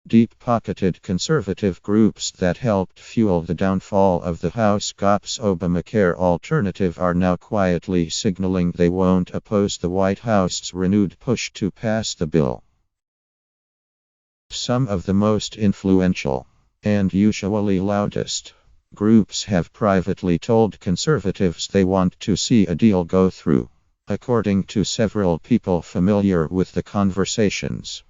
Deep-pocketed conservative groups that helped fuel the downfall of the House GOP's Obamacare alternative are now quietly signaling they won't oppose the White House's renewed push to pass the bill. Some of the most influential, and usually loudest, groups have privately told conservatives they want to see a deal go through, according to several people familiar with the conversations.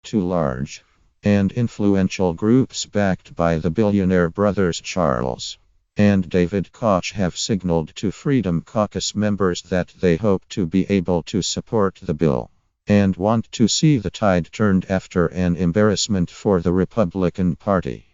Two large and influential groups backed by the billionaire brothers Charles and David Koch have signaled to Freedom Caucus members that they hope to be able to support the bill and want to see the tide turned after an embarrassment for the Republican Party.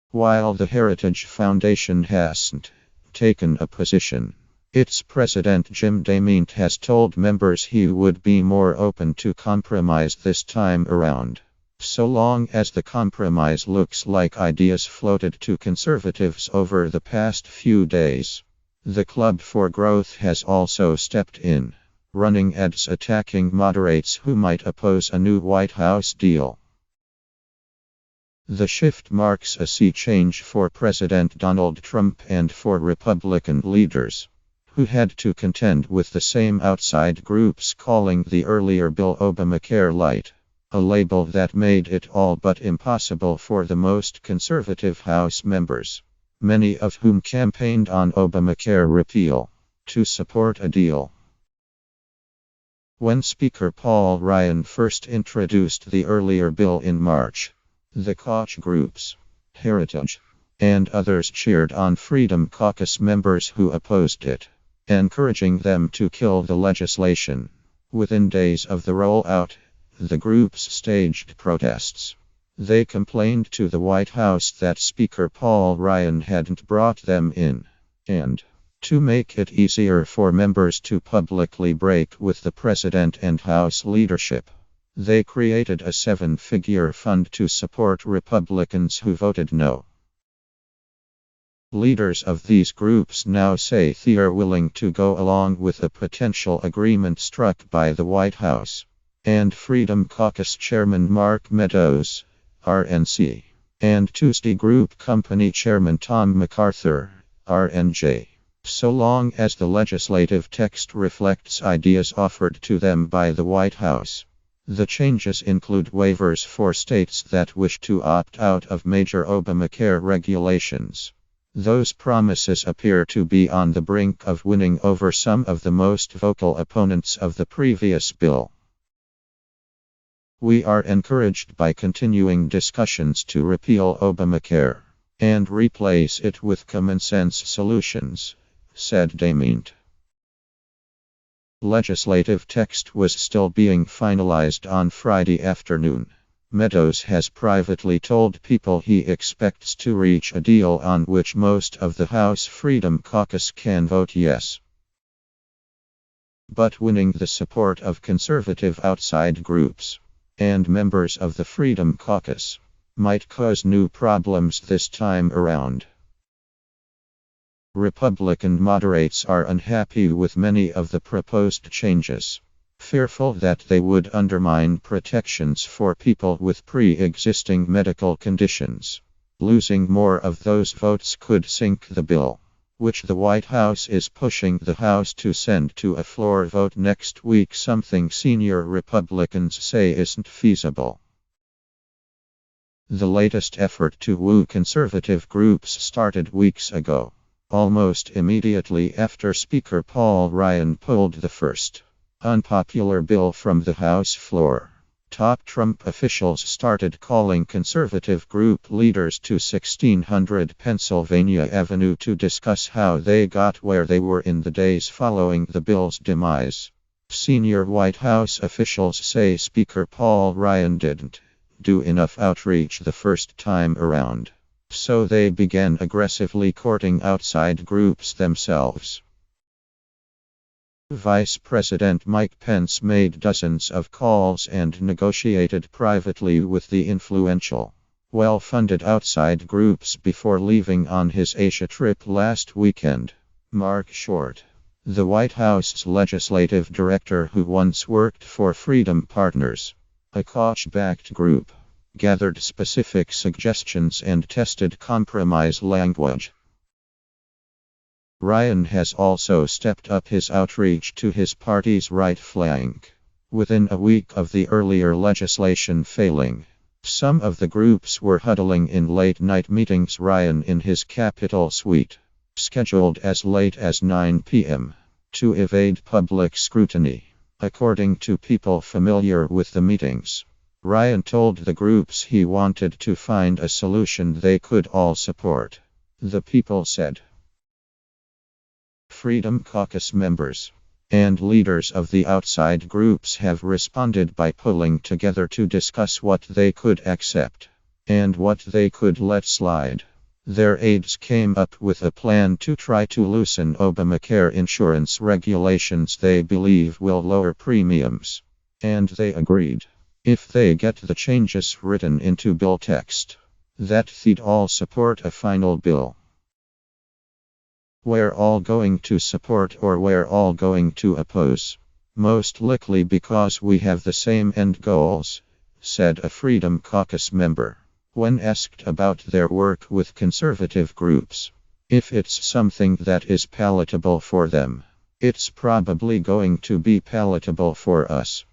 While the Heritage Foundation hasn't taken a position, its president Jim DeMint has told members he would be more open to compromise this time around, so long as the compromise looks like ideas floated to conservatives over the past few days. The Club for Growth has also stepped in, running ads attacking moderates who might oppose a new White House deal. The shift marks a sea change for President Donald Trump and for Republican leaders, who had to contend with the same outside groups calling the earlier bill Obamacare Light, a label that made it all but impossible for the most conservative House members, many of whom campaigned on Obamacare repeal, to support a deal. When Speaker Paul Ryan first introduced the earlier bill in March, the Koch groups, Heritage, and others cheered on Freedom Caucus members who opposed it, encouraging them to kill the legislation. Within days of the rollout, the groups staged protests. They complained to the White House that Speaker Paul Ryan hadn't brought them in, and, to make it easier for members to publicly break with the president and House leadership, they created a 7-figure fund to support Republicans who voted no. Leaders of these groups now say they're willing to go along with a potential agreement struck by the White House and Freedom Caucus Chairman Mark Meadows, RNC, and Tuesday Group Company Chairman Tom MacArthur, RNJ, so long as the legislative text reflects ideas offered to them by the White House. The changes include waivers for states that wish to opt out of major Obamacare regulations. Those promises appear to be on the brink of winning over some of the most vocal opponents of the previous bill. We are encouraged by continuing discussions to repeal Obamacare and replace it with common-sense solutions, said DeMint. Legislative text was still being finalized on Friday afternoon. Meadows has privately told people he expects to reach a deal on which most of the House Freedom Caucus can vote yes. But winning the support of conservative outside groups and members of the Freedom Caucus might cause new problems this time around. Republican moderates are unhappy with many of the proposed changes, fearful that they would undermine protections for people with pre-existing medical conditions. Losing more of those votes could sink the bill, which the White House is pushing the House to send to a floor vote next week, something senior Republicans say isn't feasible. The latest effort to woo conservative groups started weeks ago, almost immediately after Speaker Paul Ryan pulled the first unpopular bill from the House floor. Top Trump officials started calling conservative group leaders to 1600 Pennsylvania Avenue to discuss how they got where they were in the days following the bill's demise. Senior White House officials say Speaker Paul Ryan didn't do enough outreach the first time around, so they began aggressively courting outside groups themselves. Vice President Mike Pence made dozens of calls and negotiated privately with the influential, well-funded outside groups before leaving on his Asia trip last weekend. Mark Short, the White House's legislative director who once worked for Freedom Partners, A Koch-backed group gathered specific suggestions and tested compromise language. Ryan has also stepped up his outreach to his party's right flank. Within a week of the earlier legislation failing, some of the groups were huddling in late-night meetings. Ryan in his Capitol suite, scheduled as late as 9 p.m., to evade public scrutiny. According to people familiar with the meetings, Ryan told the groups he wanted to find a solution they could all support. The people said. Freedom Caucus members and leaders of the outside groups have responded by pulling together to discuss what they could accept and what they could let slide. Their aides came up with a plan to try to loosen Obamacare insurance regulations they believe will lower premiums. And they agreed. If they get the changes written into bill text, that they'd all support a final bill. We're all going to support or we're all going to oppose. Most likely because we have the same end goals, said a Freedom Caucus member, when asked about their work with conservative groups. If it's something that is palatable for them, it's probably going to be palatable for us.